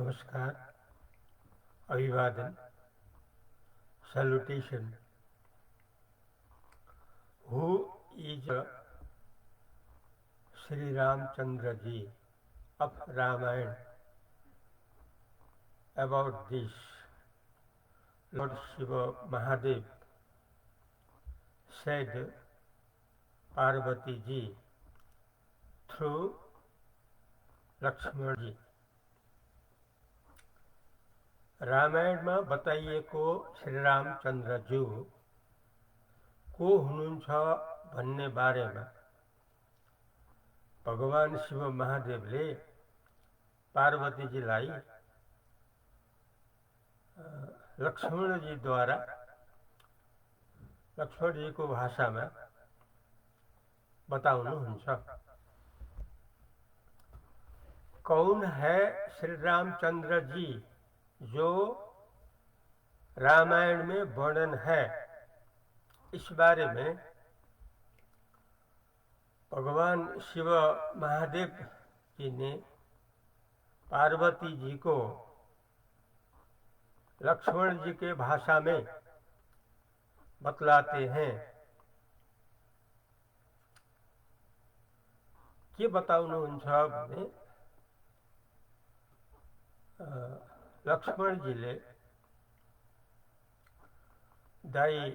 नमस्कार, अभिवादन, salutation. Who is Sri Ramchandra ji of Ramayana? About this, Lord Shiva Mahadev said Parvati ji through Lakshman जी। रामायण में बताइएको श्री रामचन्द्रज्यू को हुनुहुन्छ भन्ने बारेमा भगवान शिव महादेवले पार्वतीजीलाई लक्ष्मणजीद्वारा लक्ष्मणजीको भाषामा बताउनुहुन्छ। कौन है श्री रामचंद्र जी जो रामायण में वर्णन है, इस बारे में भगवान शिव महादेव जी ने पार्वती जी को लक्ष्मण जी के भाषा में बतलाते हैं। के बताउनुहुन्छ भने लक्ष्मण जीले दाई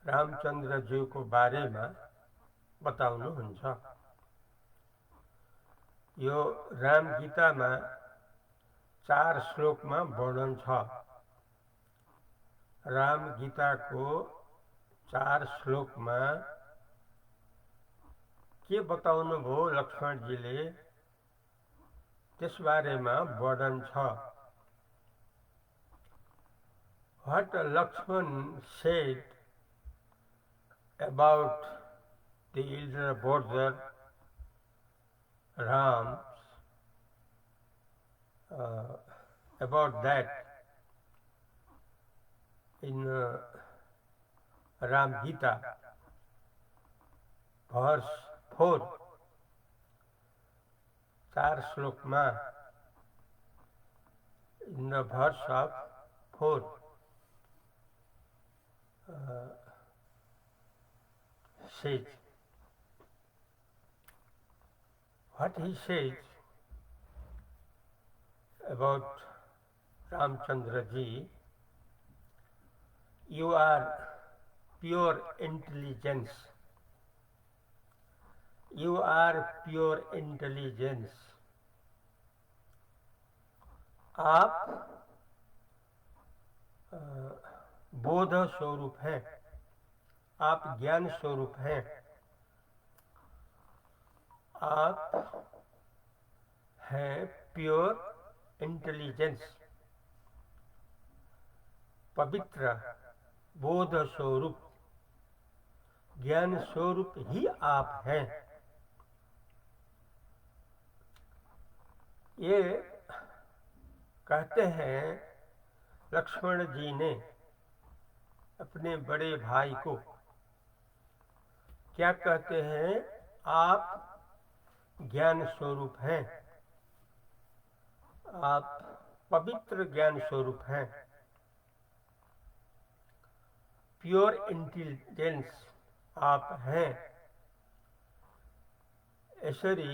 रामचंद्र जी को बारे में बताउनुहुन्छ। यो राम गीता में 4 श्लोक में वर्णन छ। राम गीता को 4 श्लोक में के बताउनु भो लक्ष्मण जीले, त्यस बारेमा वर्णन छ। What Lakshman said about the elder brother Ram, about that in Ram Gita, verse 4, 4 श्लोक में, in the verse of 4, says, what he says about Ramchandra ji, you are pure intelligence. You are pure intelligence. आप बोध स्वरूप हैं, आप ज्ञान स्वरूप हैं, आप हैं प्योर इंटेलिजेंस, पवित्र बोध स्वरूप, ज्ञान स्वरूप ही आप हैं। ये कहते हैं लक्ष्मण जी ने अपने बड़े भाई को। क्या कहते हैं? आप ज्ञान स्वरूप हैं, आप पवित्र ज्ञान स्वरूप हैं, प्योर इंटेलिजेंस आप हैं। यसरी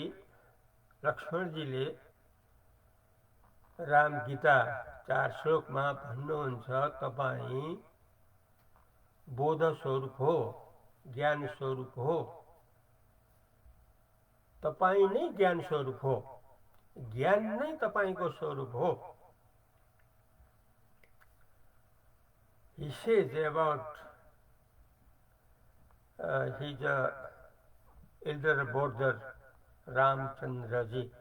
लक्ष्मण जी ले राम गीता 4 श्लोक में भन्नुहुन्छ, तपाईं बोध स्वरूप हो, ज्ञान स्वरूप हो, तपाईं नै ज्ञान स्वरूप हो, ज्ञान नै तपाईंको स्वरूप हो। He says about his elder brother Ramchandra ji,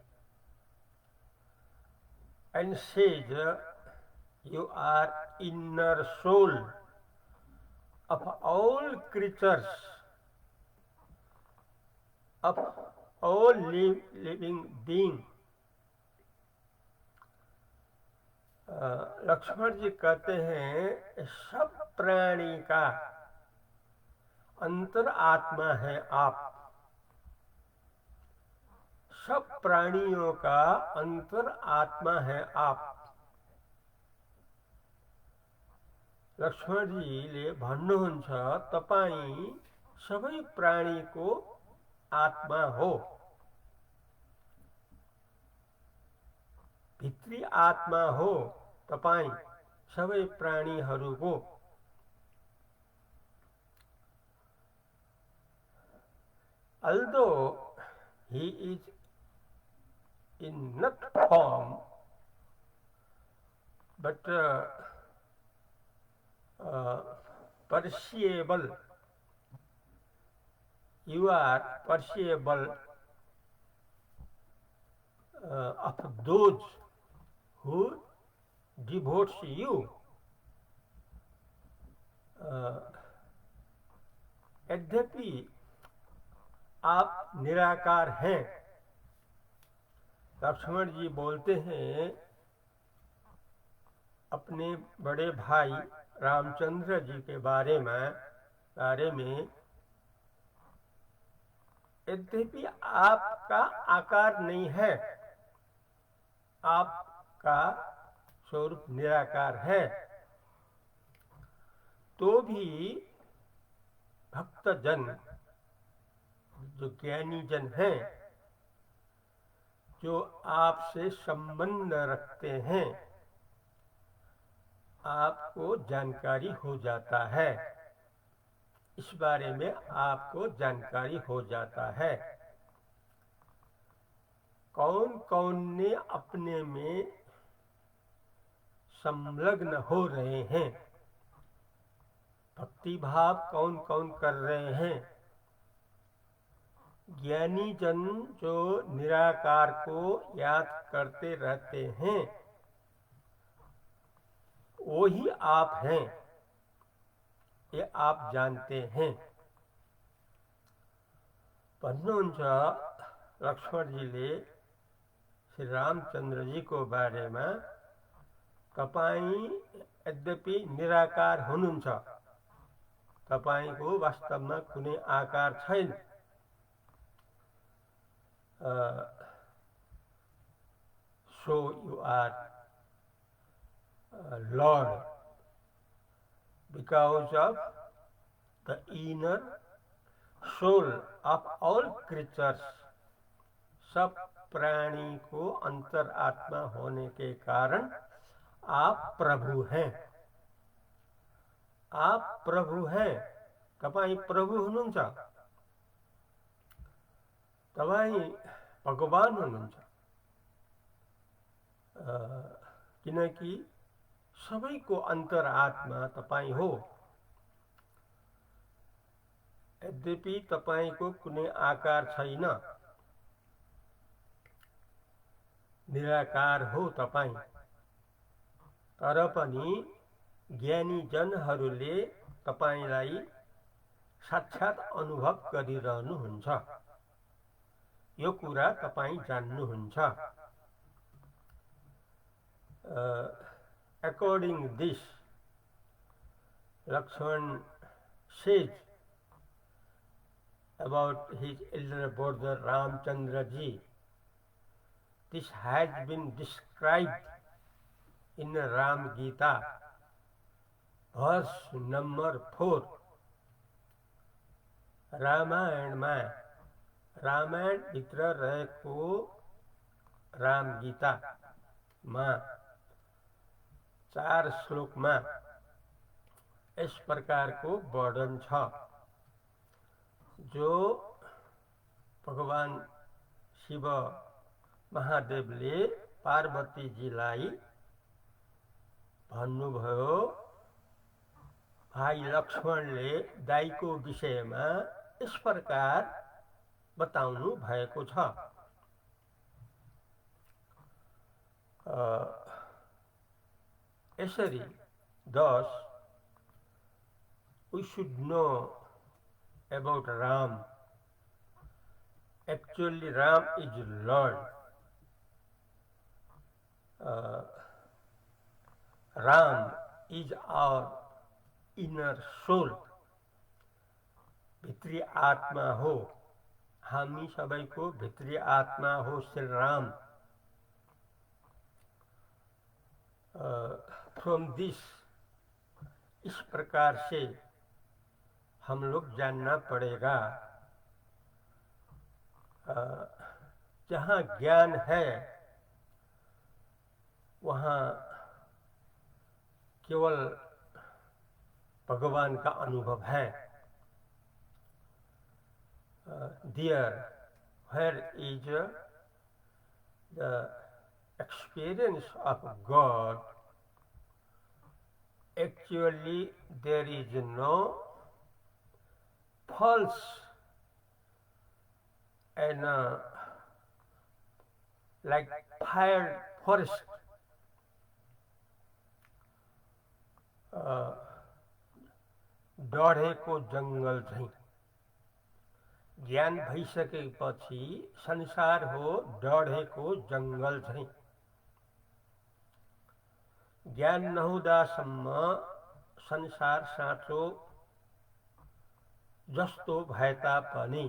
and says, you are inner soul of all creatures, of all living being. Lakshman जी कहते हैं सब प्राणी का अंतर आत्मा है आप, सब प्राणियों का अंतर आत्मा है आप। लक्ष्मणजीले भन्नुहुन्छ तपाईं सबै प्राणीको आत्मा हो, भित्री आत्मा हो तपाईं सबै प्राणीहरूको। Although he is in not form, but perceivable, you are perceivable of those who devotes you. यद्यपि आप निराकार हैं। लक्ष्मण जी बोलते हैं अपने बड़े भाई रामचंद्र जी के बारे में यद्यपि आपका आकार नहीं है, आपका स्वरूप निराकार है, तो भी भक्तजन जो ज्ञानी जन हैं, जो आपसे संबंध रखते हैं, आपको जानकारी हो जाता है, इस बारे में आपको जानकारी हो जाता है। कौन कौन ने अपने में संलग्न हो रहे हैं, भक्ति भाव कौन कौन कर रहे हैं। ज्ञानी जन जो निराकार को याद करते रहते हैं, वो ही आप हैं, ये आप जानते हैं। भन्नुहुन्छ लक्ष्मणजीले श्री रामचंद्र जी को बारे में, तपाईं यद्यपि निराकार हुनुहुन्छ, तपाईंको वास्तवमा कुनै आकार छैन, so you are Lord because of the inner soul of all creatures। सब प्राणी को अंतर आत्मा होने के कारण आप प्रभु हैं, आप प्रभु हैं, तपाईं प्रभु हुनुहुन्छ, तपाईं भगवान हुनुहुन्छ। किनकि सबैको अंतर आत्मा तपाईं हो। यद्यपि तपाईंको कुनै आकार छैन, निराकार हो तपाईं, तर पनि ज्ञानी जनहरूले तपाईंलाई साक्षात अनुभव गरिरहनुहुन्छ, यो कुरा तपाईं जान्नुहुन्छ। According this, Lakshman says about his elder brother Ramchandra ji. This has been described in Ram Gita, verse number 4. रामायणमा, Ramayan भित्र रहेको राम गीतामा 4 श्लोकमा इस प्रकारको वर्णन छ, जो भगवान शिव महादेवले पार्वतीजीलाई भन्नुभयो, भाइ लक्ष्मणले दाइको विषयमा इस प्रकार बताउनु भएको छ। यसरी thus we should know about Ram. Actually Ram is Lord. Ram is our inner soul, भित्री आत्मा हो, हामी सबैको भित्री आत्मा हो श्री राम। फ्रॉम दिस, इस प्रकार से हम लोग जानना पड़ेगा। जहाँ ज्ञान है वहाँ केवल भगवान का अनुभव है। There, where is the experience of God, actually there is no false and like fire forest, डढेको जङ्गल झैं। ज्ञान भइसकेपछि संसार हो डढेको जङ्गल झैं। ज्ञान नहुँदासम्म संसार साँचो जस्तो भए तापनि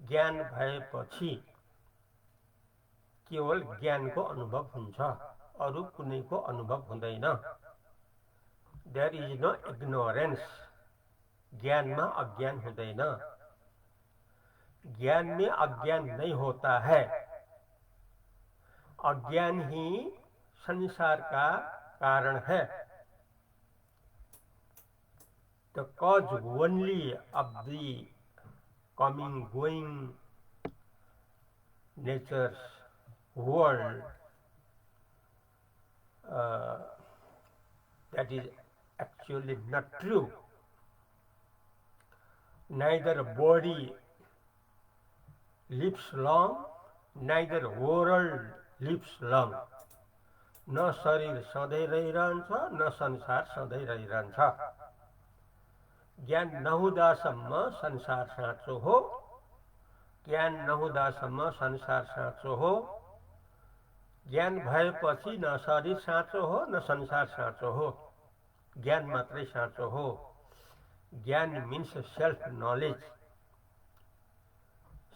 ज्ञान भएपछि केवल ज्ञानको अनुभव हुन्छ, अरू कुनैको अनुभव हुँदैन। देयर इज नो इग्नोरेंस, ज्ञानमा अज्ञान हुँदैन। ज्ञान में अज्ञान नहीं होता है। अज्ञान ही संसार का कारण है। The cause only of the coming going nature's world, that is actually not true. Neither body lives long, neither world lives long. न शरीर सधैँ रहिरहन्छ, न संसार सधैँ रहिरहन्छ। ज्ञान नहुँदासम्म संसार साँचो हो, ज्ञान नहुँदासम्म संसार साँचो हो। ज्ञान भएपछि न शरीर साँचो हो, न संसार साँचो हो, ज्ञान मात्रै साँचो हो। ज्ञान means self knowledge.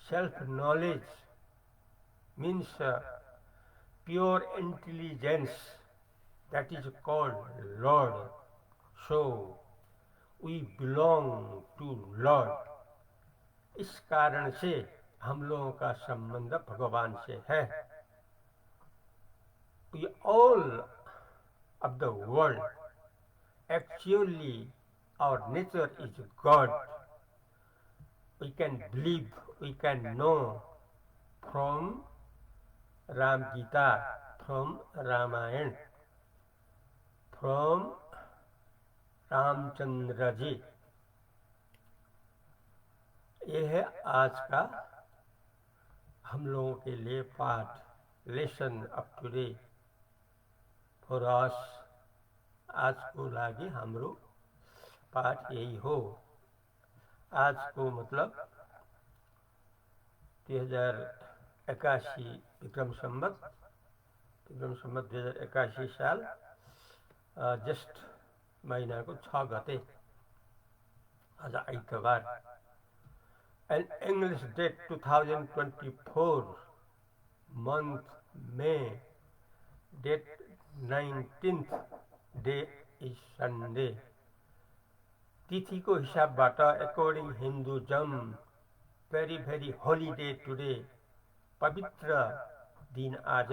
Self knowledge means pure intelligence, that is called Lord. So we belong to Lord. इस कारण से हम लोगों का संबंध भगवान से है। We all of the world, actually our nature is God. We can believe, we can know from Ram Gita, from Ramayana, from Ramchandra ji. ये है आज का हम लोगों के लिए पाठ, lesson up today for us. आज को लागि हाम्रो पाठ यही हो। आज को मतलब 2081 विक्रम संवत 2081 साल ज्येष्ठ महीनाको 6 गते, आज आइतबार। In English date 2024 month May, date 19th day is Sunday. तिथि को हिसाबबाट according Hinduism very very holy day today, पवित्र दिन आज।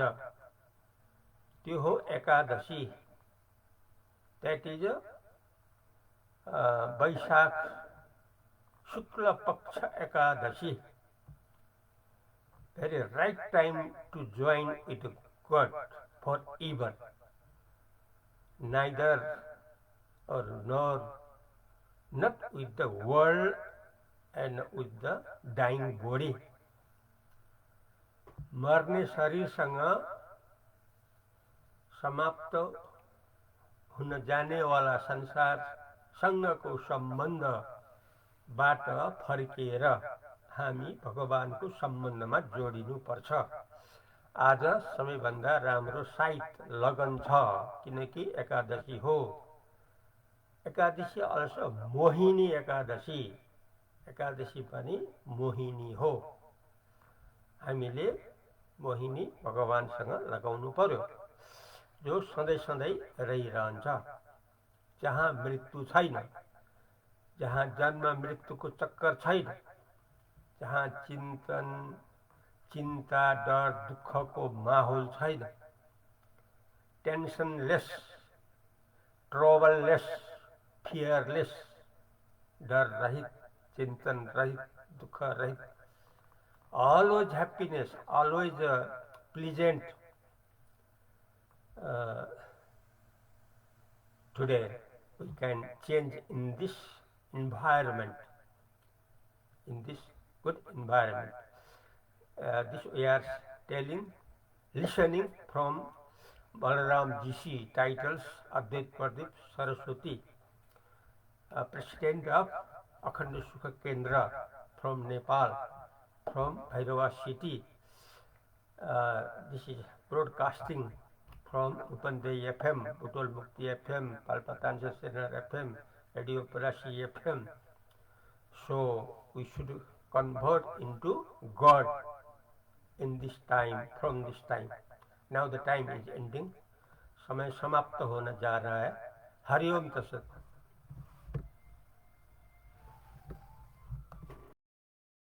त्यो हो एकादशी, that is वैशाख शुक्ल पक्ष Ekadashi. very right time to join with God forever, neither or nor not with the world and with the dying body. मर्ने शरीरसँग समाप्त हुन जाने वाला संसार सँगको सम्बन्धबाट फर्किएर हामी भगवानको सम्बन्धमा जोडिनु पर्छ। आज सबैभन्दा राम्रो साइत लगन छ, किनकि एकादशी हो। एकादशी अल्सो मोहिनी एकादशी, एकादशी पनि मोहिनी हो। हामीले मोहिनी भगवानसँग लगाउनु पर्यो, जो सधैँ सधैँ रहिरहन्छ, जहाँ मृत्यु छैन, जहाँ जन्म मृत्युको चक्कर छैन, जहाँ चिन्ता डर दुःखको माहौल छैन, टेन्सनलेस, ट्रबललेस, फियरलेस, डर रहित, चिंतन रहित, दुख रहित, always happiness, always pleasant. Today we can change in this environment, in this good environment. This we are listening from Balaram GC, titles Advait Pradeep Saraswati, President of Akhanda Sukha Kendra from Nepal, from Bhairava city. This is broadcasting from Upandey FM, Butol Mukti FM, Palpatansa Senar FM, Radio Parasi FM. So we should convert into God in this time, from this time. Now the time is ending. समय समाप्त होने जा रहा है. हरिओम तत्सत.